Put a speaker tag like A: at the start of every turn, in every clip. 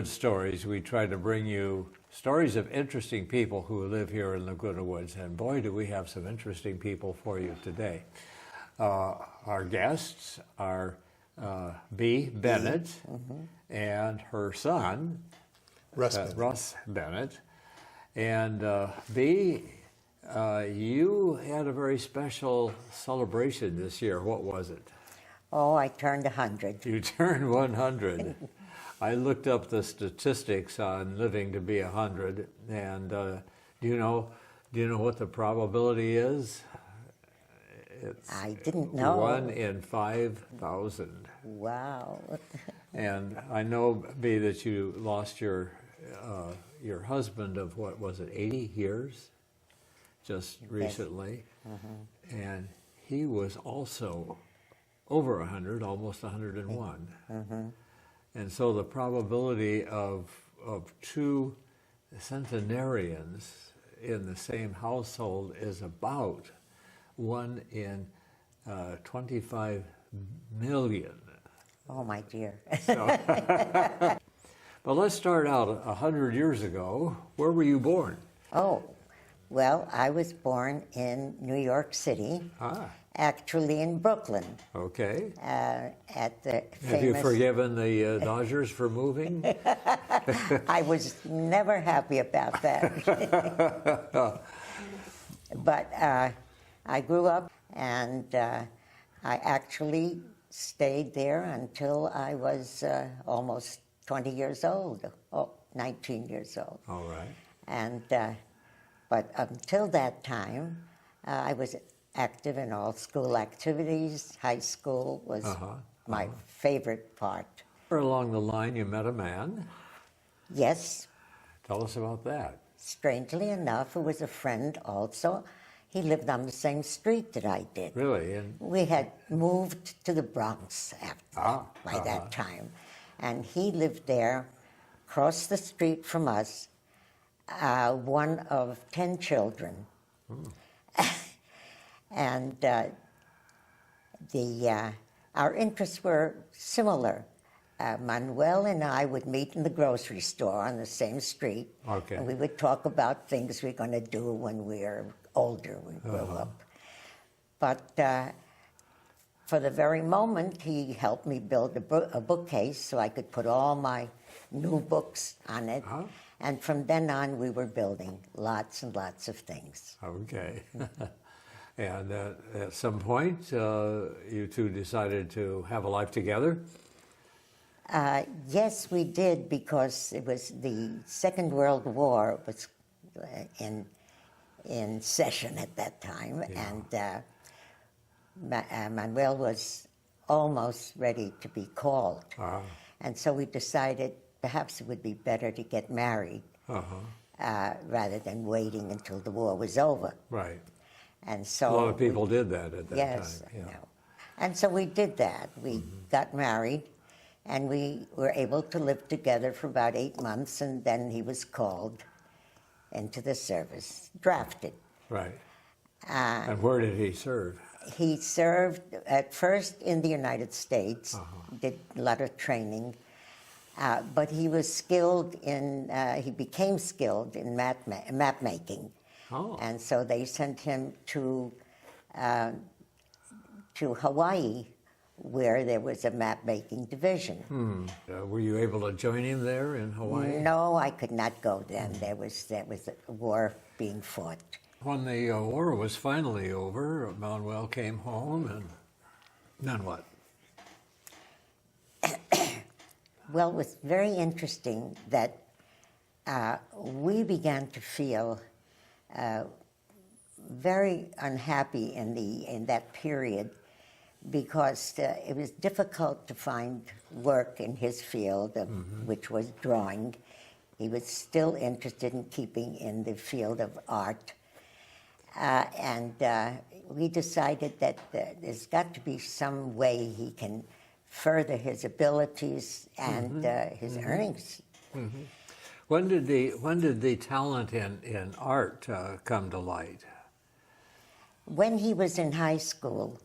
A: Stories, we try to bring you stories of interesting people who live here in Laguna Woods, and boy, do we have some interesting people for you today. Our guests are Bennett and her son, Russ Bennett. And you had a very special celebration this year. What was it?
B: Oh, I turned 100.
A: You turned 100. I looked up the statistics on living to be 100, and do you know what the probability is?
B: I didn't know.
A: 1 in 5,000.
B: Wow.
A: And I know, B, that you lost your husband of, what was it, 80 years just recently. And he was also over 100, almost 101. And so the probability of two centenarians in the same household is about 1 in 25 million.
B: Oh, my dear.
A: But let's start out 100 years ago. Where were you born?
B: Oh, well, I was born in New York City, actually in Brooklyn.
A: Okay.
B: At the
A: Have you forgiven the Dodgers for moving?
B: I was never happy about that. But I grew up, and I actually stayed there until I was almost 20 years old, 19 years old.
A: All right.
B: And, but until that time, I was active in all school activities. High school was my favorite part.
A: Along the line, you met a man.
B: Yes.
A: Tell us about that.
B: Strangely enough, it was a friend also. He lived on the same street that I did.
A: Really? And
B: we had moved to the Bronx by that time. And he lived there, across the street from us, one of 10 children. And our interests were similar. Manuel and I would meet in the grocery store on the same street.
A: Okay.
B: And we would talk about things we're going to do when we're older, we grow up. But for the very moment, he helped me build a bookcase so I could put all my new books on it. And from then on, we were building lots and lots of things.
A: Okay. And at some point, you two decided to have a life together?
B: Yes, we did, because it was the Second World War was in session at that time, and Manuel was almost ready to be called. And so we decided perhaps it would be better to get married rather than waiting until the war was over.
A: Right.
B: And so
A: a lot of people did that at that time.
B: Yes. And so we did that. We got married, and we were able to live together for about 8 months, and then he was called into the service, drafted.
A: Right. And where did he serve?
B: He served at first in the United States, did a lot of training, but he was skilled in, he became skilled in map making. And so they sent him to Hawaii, where there was a map-making division.
A: Were you able to join him there in Hawaii?
B: No, I could not go then. There was a war being fought.
A: When the war was finally over, Manuel came home, and then what?
B: Well, it was very interesting that we began to feel very unhappy in that period, because it was difficult to find work in his field, which was drawing. He was still interested in keeping in the field of art. And we decided that there's got to be some way he can further his abilities and his earnings.
A: When did the talent in art come to light?
B: When he was in high school,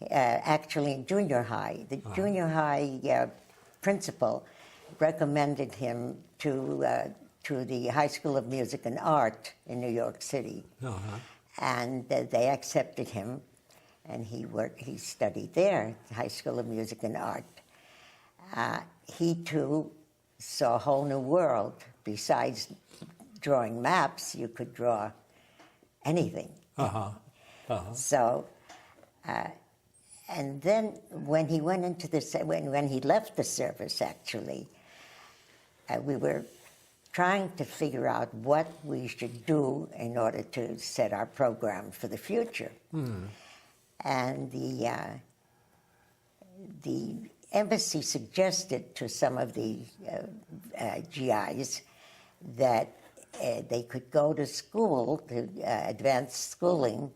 B: actually in junior high, the junior high principal recommended him to the High School of Music and Art in New York City.
A: Uh-huh.
B: And they accepted him, and he studied there, the High School of Music and Art. He, too, saw a whole new world. Besides drawing maps, you could draw anything.
A: Uh-huh. Uh-huh.
B: So, and then when he went into when he left the service, actually, we were trying to figure out what we should do in order to set our program for the future. And the embassy suggested to some of the GIs that they could go to school, to advanced schooling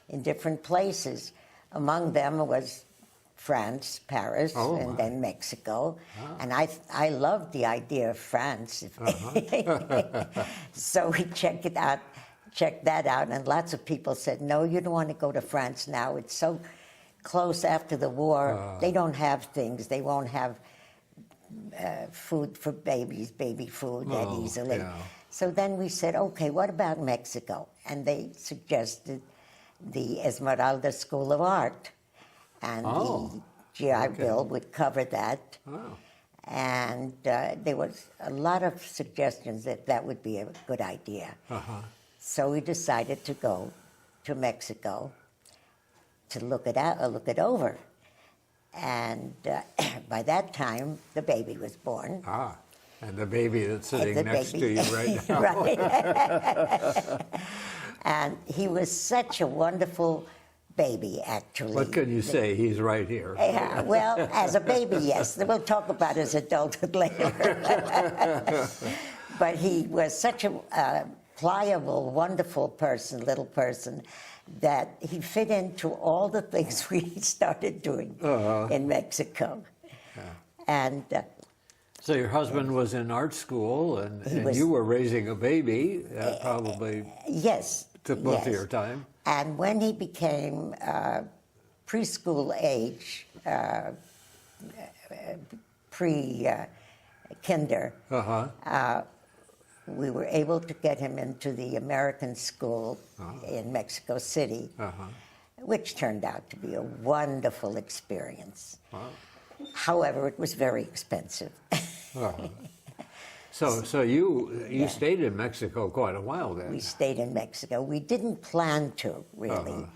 B: in different places. Among them was France, Paris, and then Mexico. And I loved the idea of France. So we checked that out, and lots of people said, no, you don't want to go to France now. It's so close after the war. They don't have things. They won't have food for babies, baby food that easily.
A: Yeah.
B: So then we said, okay, what about Mexico? And they suggested the Esmeralda School of Art. And the GI Bill would cover that. And there was a lot of suggestions that would be a good idea. So we decided to go to Mexico to look it over. And by that time, the baby was born.
A: And the baby that's sitting next to you right now.
B: Right. And he was such a wonderful baby, actually.
A: What can you say? He's right here.
B: Well, as a baby, yes. We'll talk about his adulthood later. But he was such a pliable, wonderful person, little person, that he fit into all the things we started doing in Mexico. And
A: so your husband was in art school, and you were raising a baby. That probably took most of your time.
B: And when he became preschool age, pre-kinder, we were able to get him into the American school in Mexico City, which turned out to be a wonderful experience. However, it was very expensive.
A: So you stayed in Mexico quite a while then.
B: We stayed in Mexico. We didn't plan to, really.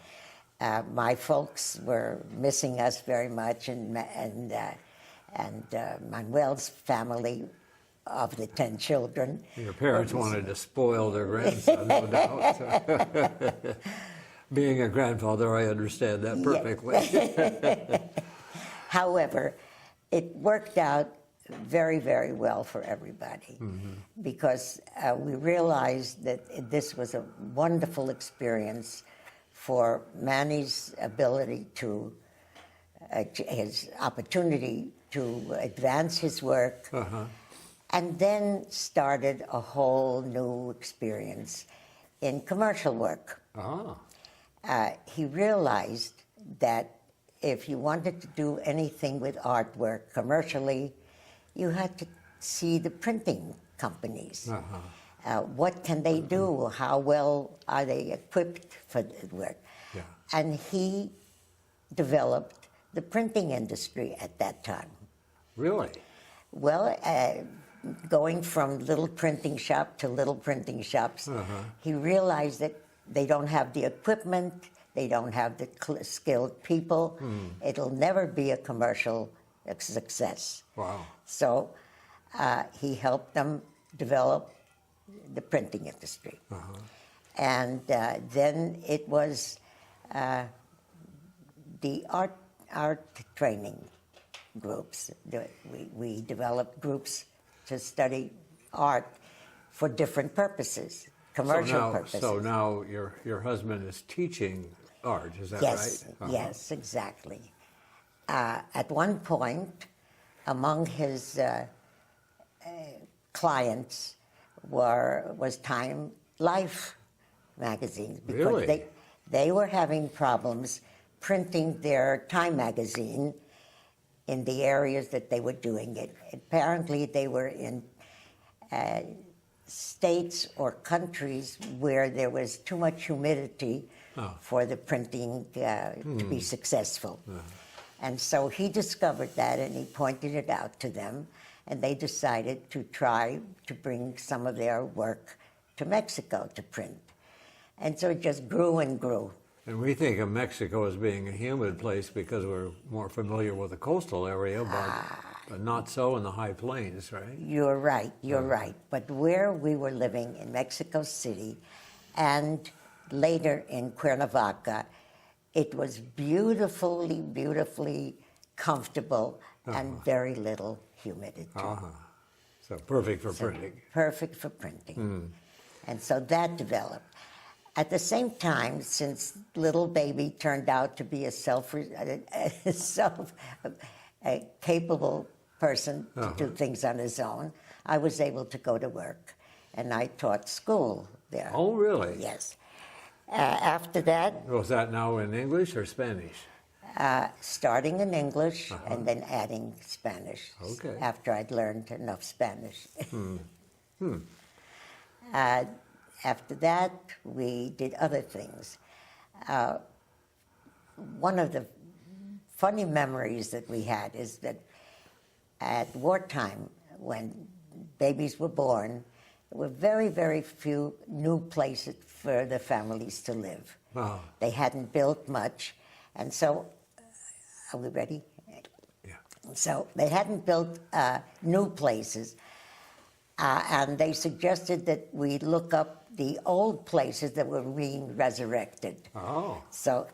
B: My folks were missing us very much, and Manuel's family, of the 10 children.
A: Your parents wanted to spoil their grandson, no doubt. Being a grandfather, I understand that perfectly.
B: However, it worked out very, very well for everybody, because we realized that this was a wonderful experience for Manny's ability to, his opportunity to advance his work, and then started a whole new experience in commercial work. He realized that if you wanted to do anything with artwork commercially, you had to see the printing companies. What can they do? How well are they equipped for the work? And he developed the printing industry at that time.
A: Really?
B: Well, going from little printing shop to little printing shops, he realized that they don't have the equipment, they don't have the skilled people. It'll never be a commercial success.
A: Wow.
B: So he helped them develop the printing industry. And then it was the art training groups. We developed groups to study art for different purposes, commercial purposes.
A: So now your husband is teaching art, is that right?
B: Yes, exactly. At one point, among his clients was Time Life magazine, because they were having problems printing their Time magazine in the areas that they were doing it. Apparently, they were in states or countries where there was too much humidity for the printing to be successful. And so he discovered that, and he pointed it out to them, and they decided to try to bring some of their work to Mexico to print. And so it just grew and grew.
A: And we think of Mexico as being a humid place because we're more familiar with the coastal area, but not so in the high plains, right?
B: You're right, you're right. But where we were living in Mexico City and later in Cuernavaca, it was beautifully, beautifully comfortable and very little humidity.
A: So perfect for printing.
B: Perfect for printing. And so that developed. At the same time, since little baby turned out to be a capable person to do things on his own, I was able to go to work, and I taught school there.
A: Oh, really?
B: Yes. After that...
A: Was that now in English or Spanish?
B: Starting in English and then adding Spanish.
A: Okay.
B: After I'd learned enough Spanish. After that, we did other things. One of the funny memories that we had is that at wartime, when babies were born, there were very, very few new places for the families to live. They hadn't built much, and so, are we ready?
A: Yeah.
B: So they hadn't built new places, and they suggested that we look up the old places that were being resurrected.
A: Oh.
B: So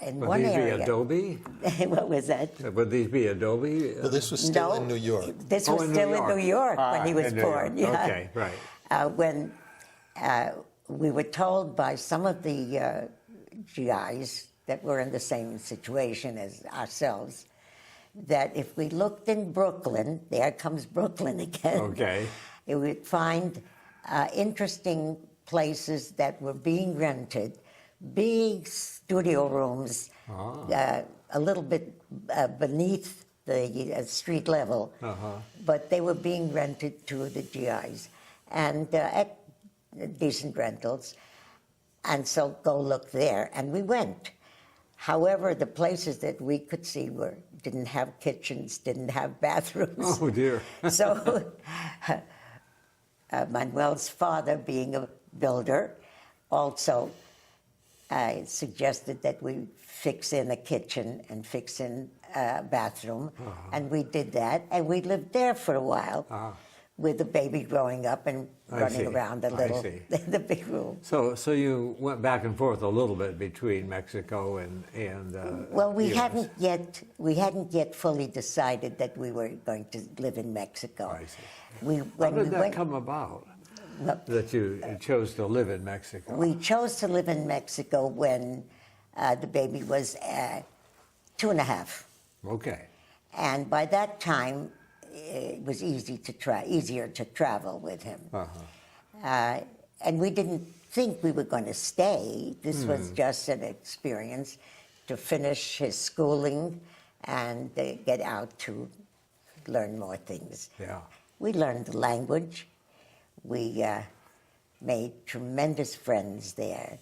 B: in
A: Would
B: one
A: these
B: area...
A: be adobe?
B: What was that?
A: Would these be adobe?
C: Well, this was still in New York.
B: This was
A: in
B: still
A: New
B: in New York when he was
A: in New
B: born.
A: York.
B: Yeah.
A: Okay, right.
B: When we were told by some of the GIs that were in the same situation as ourselves, that if we looked in Brooklyn, there comes Brooklyn again,
A: Okay.
B: we would find interesting places that were being rented, big studio rooms, a little bit beneath the street level, but they were being rented to the GIs, and at decent rentals, and so go look there, and we went. However, the places that we could see didn't have kitchens, didn't have bathrooms.
A: Oh, dear.
B: So Manuel's father, being a builder, also suggested that we fix in a kitchen and fix in a bathroom, and we did that, and we lived there for a while with the baby growing up and running around the big room.
A: So you went back and forth a little bit between Mexico and
B: well, we
A: US.
B: hadn't yet fully decided that we were going to live in Mexico.
A: I see. How did that come about? That you chose to live in Mexico?
B: We chose to live in Mexico when the baby was 2.5.
A: Okay.
B: And by that time, it was easier to travel with him. And we didn't think we were going to stay. This was just an experience to finish his schooling and get out to learn more things.
A: Yeah.
B: We learned the language. We made tremendous friends there.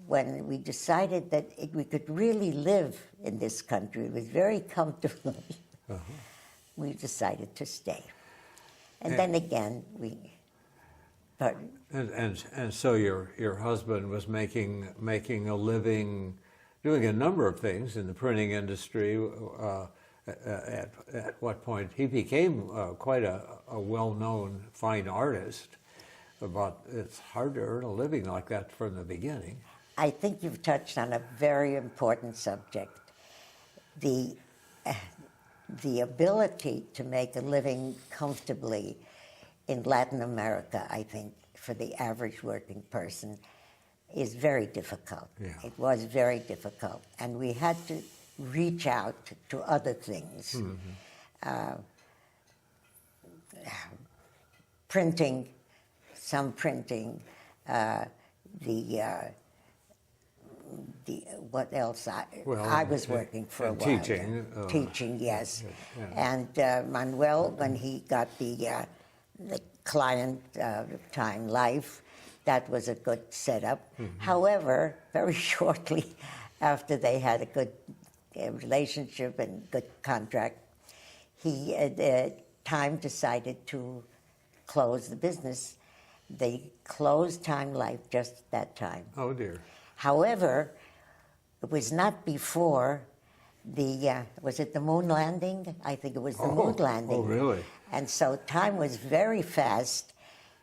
B: When we decided that we could really live in this country, it was very comfortable, we decided to stay. And then again, pardon?
A: And so your husband was making a living, doing a number of things in the printing industry. At what point he became quite a well-known fine artist, but it's hard to earn a living like that from the beginning.
B: I think you've touched on a very important subject. The ability to make a living comfortably in Latin America, I think, for the average working person, is very difficult.
A: Yeah.
B: It was very difficult, and we had to reach out to other things. Printing, what else?
A: Well,
B: I was working for a while.
A: teaching.
B: Teaching, yes.
A: Yeah.
B: And Manuel, when he got the client Time Life, that was a good setup. However, very shortly after they had a good relationship and good contract, Time decided to close the business. They closed Time Life just at that time.
A: Oh, dear.
B: However, it was not before was it the moon landing? I think it was the moon landing.
A: Oh, really?
B: And so Time was very fast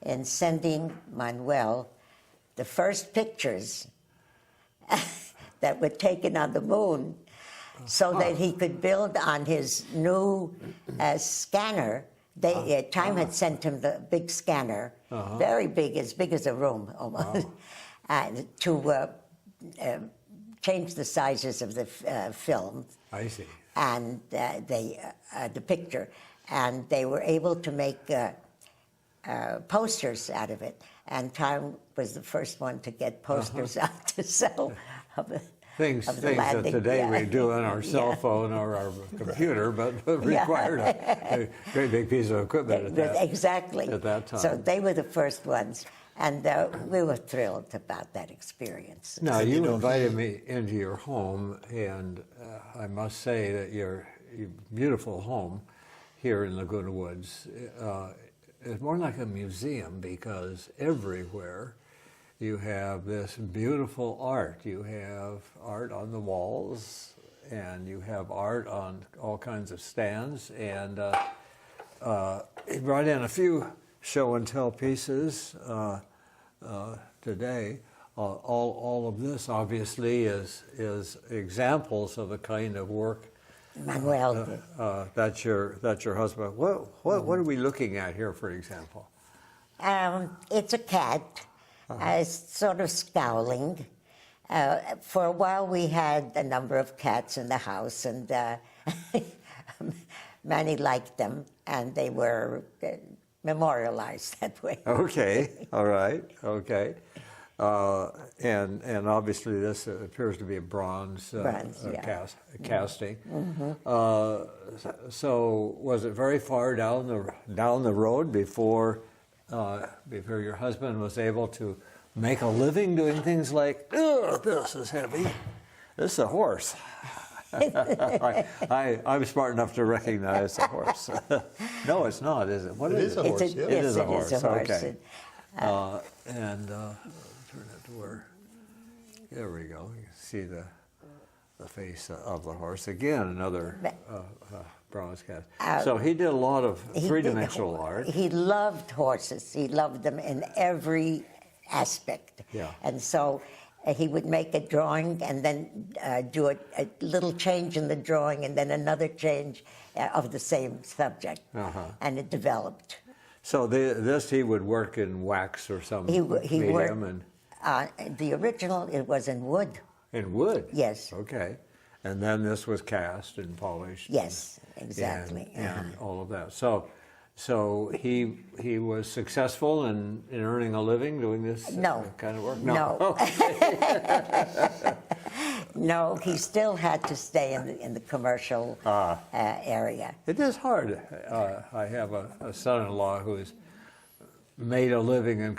B: in sending Manuel the first pictures that were taken on the moon so that he could build on his new scanner. Time had sent him the big scanner, very big, as big as a room almost, to change the sizes of the film.
A: I see.
B: And the picture, and they were able to make posters out of it. And Time was the first one to get posters out to sell of it.
A: Things that today we do on our cell phone or our computer, but required a great big piece of equipment at that time.
B: So they were the first ones, and we were thrilled about that experience.
A: Now, you invited me into your home, and I must say that your beautiful home here in Laguna Woods is more like a museum, because everywhere you have this beautiful art. You have art on the walls, and you have art on all kinds of stands. And he brought in a few show and tell pieces today. All of this obviously is examples of the kind of work
B: Manuel
A: that your husband. What are we looking at here, for example?
B: It's a cat. Sort of scowling. For a while, we had a number of cats in the house, and Manny liked them, and they were memorialized that way.
A: Okay, all right, okay. And obviously, this appears to be a bronze casting. So, was it very far down the road before your husband was able to make a living doing things like, this is heavy, this is a horse. I'm smart enough to recognize a horse. No, it's not, is it? What is it?
C: A horse.
B: It is a horse.
A: Okay. And turn it to where, there we go. You can see the face of the horse. Again, another bronze cast. So he did a lot of three-dimensional art.
B: He loved horses. He loved them in every aspect.
A: Yeah.
B: And so he would make a drawing and then do a little change in the drawing and then another change of the same subject. And it developed.
A: So this he would work in wax or some medium?
B: Worked, the original, it was in wood.
A: In wood?
B: Yes.
A: Okay. And then this was cast and polished.
B: Yes, exactly.
A: And all of that. So he was successful in earning a living doing this kind of work?
B: No.
A: Okay.
B: No, he still had to stay in the commercial area.
A: It is hard. I have a son-in-law who's made a living in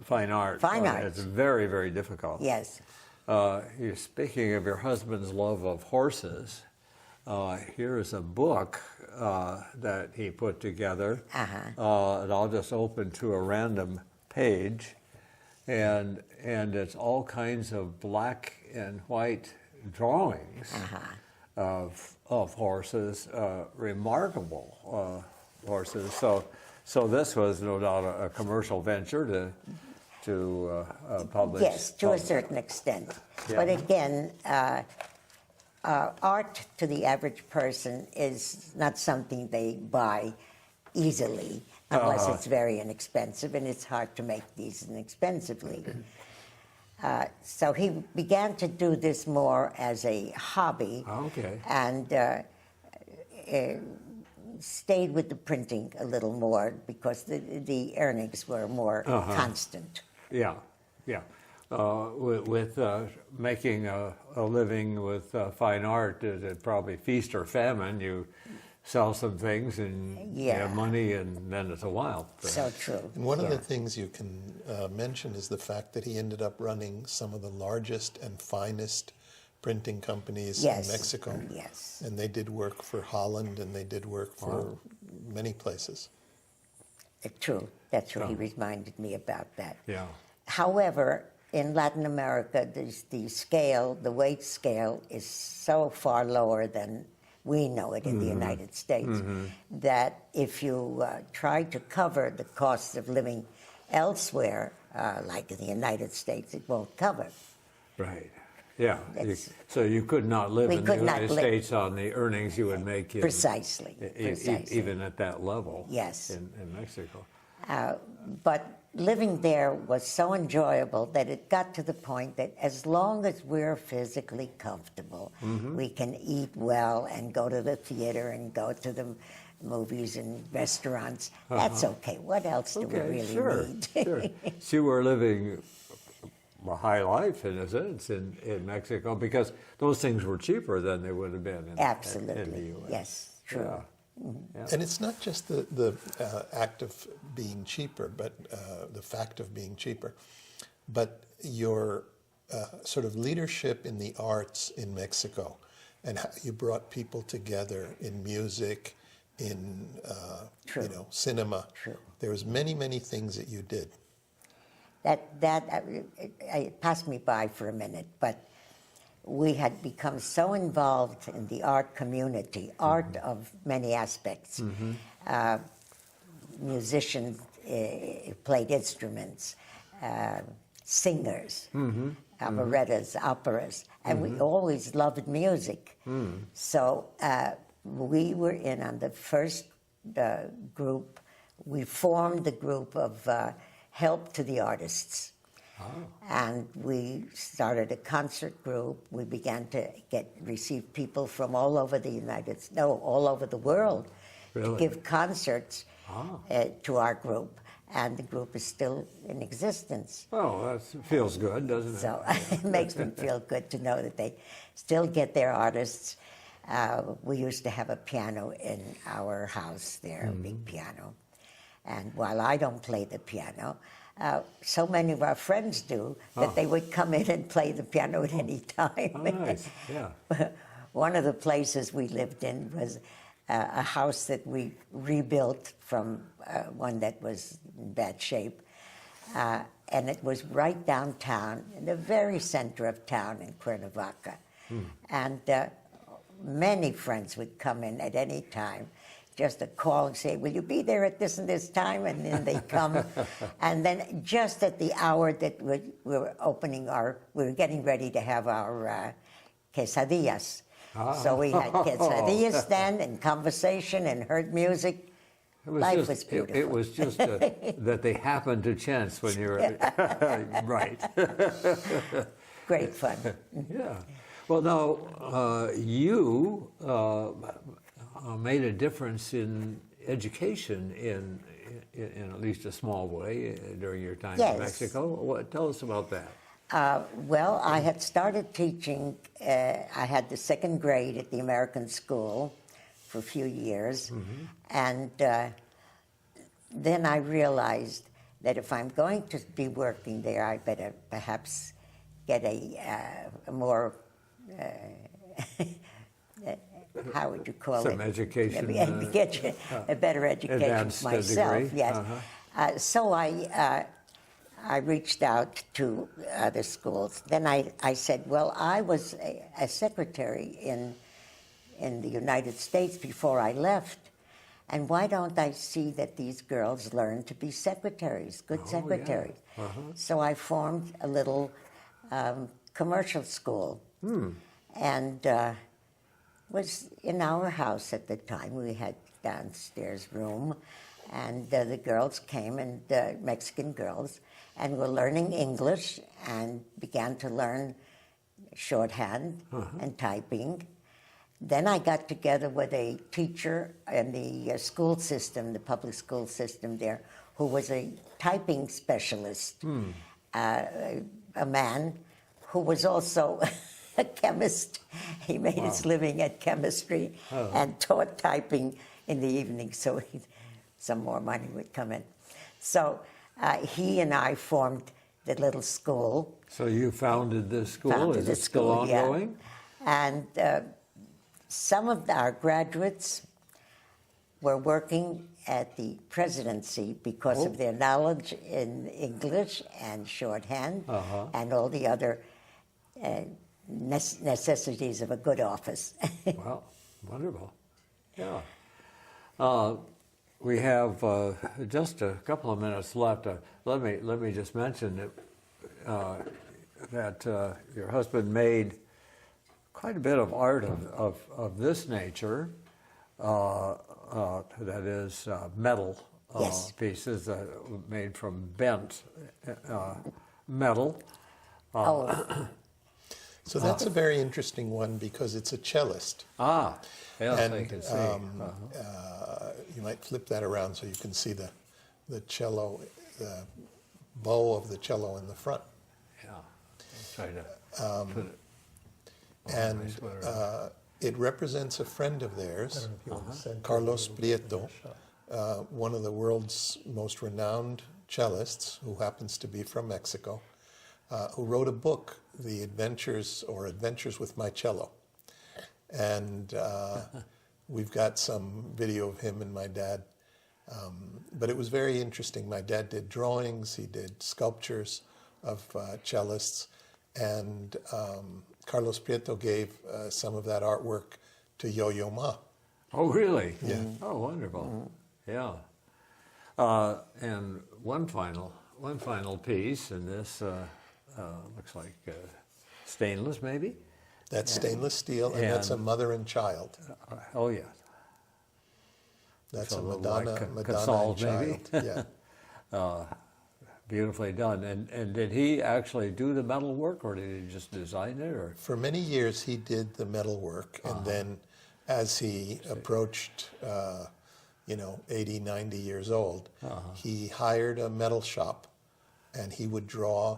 A: fine art.
B: Fine art.
A: It's very, very difficult.
B: Yes.
A: You're speaking of your husband's love of horses. Here is a book that he put together. And I'll just open to a random page, and it's all kinds of black and white drawings of horses, remarkable horses. So this was no doubt a commercial venture to publish.
B: Yes, to a certain extent.
A: Yeah.
B: But again, art to the average person is not something they buy easily unless it's very inexpensive, and it's hard to make these inexpensively. So he began to do this more as a hobby.
A: Okay.
B: And stayed with the printing a little more because the earnings were more constant.
A: Yeah, yeah. with making a living with fine art, it probably feast or famine. You sell some things and you have money, and then it's a while.
B: So true.
C: And one of the things you can mention is the fact that he ended up running some of the largest and finest printing companies in Mexico.
B: Yes.
C: And they did work for Holland, and they did work for many places.
B: True. That's what he reminded me about that.
A: Yeah.
B: However, in Latin America, the weight scale is so far lower than we know it in the United States, that if you try to cover the costs of living elsewhere, like in the United States, it won't cover.
A: Right. Yeah. So you could not live in the United States on the earnings you would make in,
B: Precisely.
A: even at that level.
B: Yes.
A: In Mexico.
B: But living there was so enjoyable that it got to the point that as long as we're physically comfortable, we can eat well and go to the theater and go to the movies and restaurants. That's okay. What else do we really need?
A: Sure. So you were living a high life, in a sense, in Mexico, because those things were cheaper than they would have been in the U.S.
B: Yes, true.
A: Yeah. Yeah.
C: And it's not just the act of being cheaper, but the fact of being cheaper, but your sort of leadership in the arts in Mexico, and how you brought people together in music, in cinema.
B: True.
C: There was many things that you did.
B: It passed me by for a minute, but we had become so involved in the art community, art of many aspects. Musicians played instruments, singers, operettas, operas, and we always loved music. So we were in on the first group. We formed the group of Help to the Artists. And we started a concert group. We began to receive people from all over all over the world to give concerts to our group. And the group is still in existence.
A: Oh, that feels good, doesn't it?
B: So it makes me feel good to know that they still get their artists. We used to have a piano in our house there, a big piano. And while I don't play the piano, so many of our friends do that they would come in and play the piano at any time.
A: Oh, nice. Yeah.
B: One of the places we lived in was a house that we rebuilt from one that was in bad shape. And it was right downtown, in the very center of town in Cuernavaca. And many friends would come in at any time, just to call and say, will you be there at this and this time? And then they come. And then just at the hour that we were getting ready to have our quesadillas. So we had quesadillas then, and conversation, and heard music. Life was beautiful.
A: It was just that they happened to chance when you're right.
B: Great fun.
A: Yeah. Well, now, you made a difference in education in at least a small way during your time in Mexico. Tell us about that.
B: Well, I had started teaching. I had the second grade at the American school for a few years. And then I realized that if I'm going to be working there, I better perhaps get a more... how would you call it?
A: Some education.
B: Get a better education myself.
A: Degree.
B: Yes. So I reached out to other schools. Then I said, well, I was a secretary in the United States before I left, and why don't I see that these girls learn to be secretaries, good secretaries? Yeah. So I formed a little commercial school, and was in our house at the time. We had downstairs room, and the girls came, and Mexican girls, and were learning English and began to learn shorthand and typing. Then I got together with a teacher in the school system, the public school system there, who was a typing specialist. a man who was also a chemist. He made his living at chemistry and taught typing in the evening, so some more money would come in. So he and I formed the little school.
A: So you founded this school?
B: Founded
A: Is
B: the
A: it still
B: school, yeah.
A: ongoing?
B: And some of our graduates were working at the presidency because of their knowledge in English and shorthand and all the other necessities of a good office.
A: Well, wonderful. Yeah. We have just a couple of minutes left. Let me just mention that your husband made quite a bit of art of this nature. That is metal
B: Yes.
A: pieces made from bent metal.
C: So that's a very interesting one because it's a cellist.
A: Yes,
C: And,
A: I can see.
C: You might flip that around so you can see the cello, the bow of the cello in the front.
A: Yeah, I'll try to put it.
C: And it represents a friend of theirs, Carlos Prieto, one of the world's most renowned cellists, who happens to be from Mexico, who wrote a book, The Adventures with My Cello. And we've got some video of him and my dad. But it was very interesting. My dad did drawings, he did sculptures of cellists, and Carlos Prieto gave some of that artwork to Yo-Yo Ma.
A: Oh, really?
C: Yeah.
A: Oh, wonderful. Yeah. And one final piece, and this looks like stainless, maybe.
C: That's stainless steel, and that's a mother and child.
A: Oh, yeah.
C: That's
A: So
C: a
A: a little
C: Madonna,
A: like
C: Madonna
A: Casals,
C: and
A: maybe?
C: child. Yeah.
A: Beautifully done. And did he actually do the metal work, or did he just design it? Or
C: For many years, he did the metal work, and then as he approached, 80, 90 years old, he hired a metal shop, and he would draw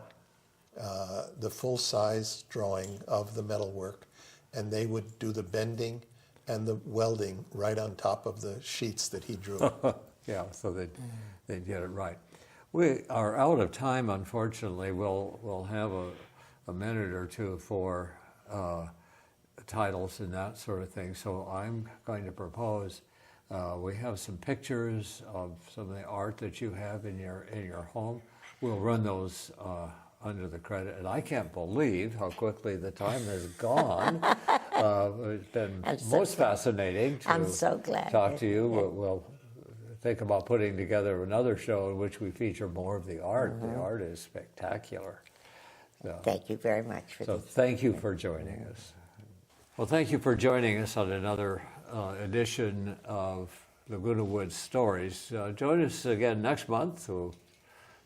C: the full-size drawing of the metal work, and they would do the bending and the welding right on top of the sheets that he drew.
A: yeah, so they'd get it right. We are out of time, unfortunately. We'll have a minute or two for titles and that sort of thing. So I'm going to propose we have some pictures of some of the art that you have in your home. We'll run those under the credit, and I can't believe how quickly the time has gone. It's been most fascinating to talk to you. We'll think about putting together another show in which we feature more of the art. The art is spectacular. So,
B: Thank you very much for this.
A: thank you for joining us. Well, thank you for joining us on another edition of Laguna Woods Stories. Join us again next month. We'll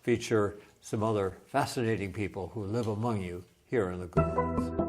A: feature some other fascinating people who live among you here in Laguna Woods.